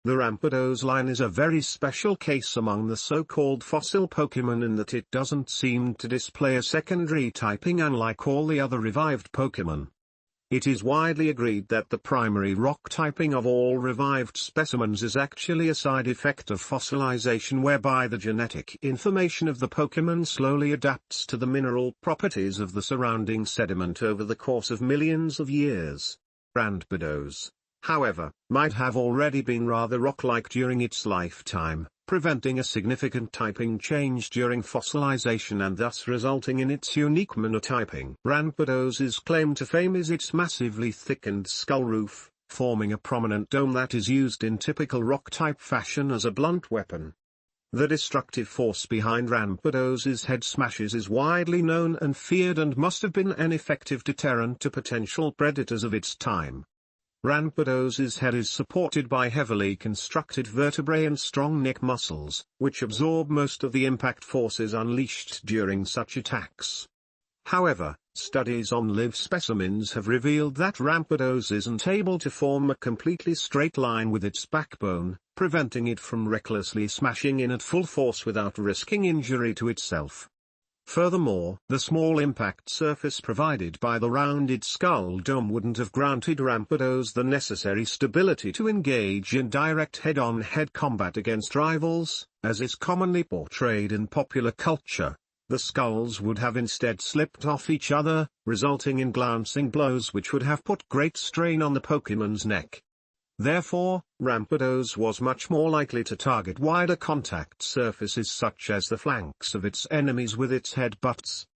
The Rampardos line is a very special case among the so-called fossil Pokémon in that it doesn't seem to display a secondary typing unlike all the other revived Pokémon. It is widely agreed that the primary rock typing of all revived specimens is actually a side effect of fossilization whereby the genetic information of the Pokémon slowly adapts to the mineral properties of the surrounding sediment over the course of millions of years. Rampardos, however, might have already been rather rock-like during its lifetime, preventing a significant typing change during fossilization and thus resulting in its unique monotyping. Rampardos' claim to fame is its massively thickened skull roof, forming a prominent dome that is used in typical rock-type fashion as a blunt weapon. The destructive force behind Rampardos' head smashes is widely known and feared and must have been an effective deterrent to potential predators of its time. Rampardos' head is supported by heavily constructed vertebrae and strong neck muscles, which absorb most of the impact forces unleashed during such attacks. However, studies on live specimens have revealed that Rampardos isn't able to form a completely straight line with its backbone, preventing it from recklessly smashing in at full force without risking injury to itself. Furthermore, the small impact surface provided by the rounded skull dome wouldn't have granted Rampardos the necessary stability to engage in direct head-on-head combat against rivals, as is commonly portrayed in popular culture. The skulls would have instead slipped off each other, resulting in glancing blows which would have put great strain on the Pokémon's neck. Therefore, Rampardos was much more likely to target wider contact surfaces such as the flanks of its enemies with its head butts.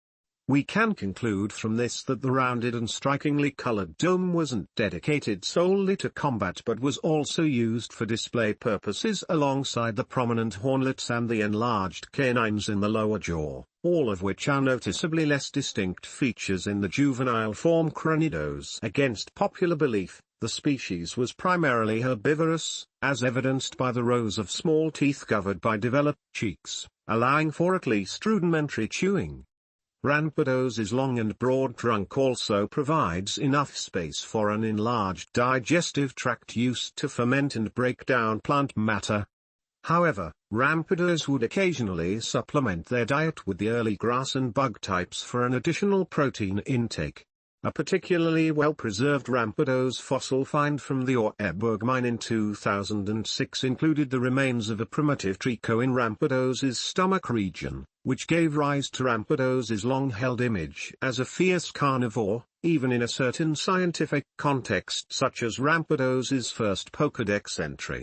We can conclude from this that the rounded and strikingly colored dome wasn't dedicated solely to combat but was also used for display purposes alongside the prominent hornlets and the enlarged canines in the lower jaw, all of which are noticeably less distinct features in the juvenile form Cranidos. Against popular belief, the species was primarily herbivorous, as evidenced by the rows of small teeth covered by developed cheeks, allowing for at least rudimentary chewing. Rampardos' long and broad trunk also provides enough space for an enlarged digestive tract used to ferment and break down plant matter. However, Rampardos would occasionally supplement their diet with the early grass and bug types for an additional protein intake. A particularly well-preserved Rampardos fossil find from the Oreburg mine in 2006 included the remains of a primitive trico in Rampardos' stomach region, which gave rise to Rampardos' long-held image as a fierce carnivore, even in a certain scientific context such as Rampardos' first Pokédex entry.